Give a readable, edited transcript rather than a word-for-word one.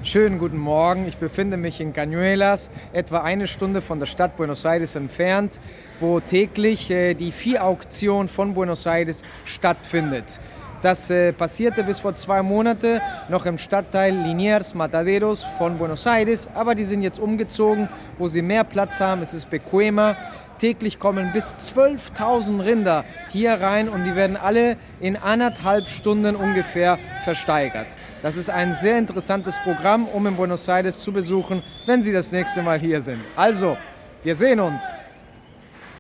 Schönen guten Morgen. Ich befinde mich in Cañuelas, etwa eine Stunde von der Stadt Buenos Aires entfernt, wo täglich die Viehauktion von Buenos Aires stattfindet. Das passierte bis vor 2 Monaten noch im Stadtteil Liniers Mataderos von Buenos Aires, aber die sind jetzt umgezogen, wo sie mehr Platz haben. Es ist bequemer. Täglich kommen bis 12.000 Rinder hier rein und die werden alle in 1,5 Stunden ungefähr versteigert. Das ist ein sehr interessantes Programm, um in Buenos Aires zu besuchen, wenn Sie das nächste Mal hier sind. Also, wir sehen uns!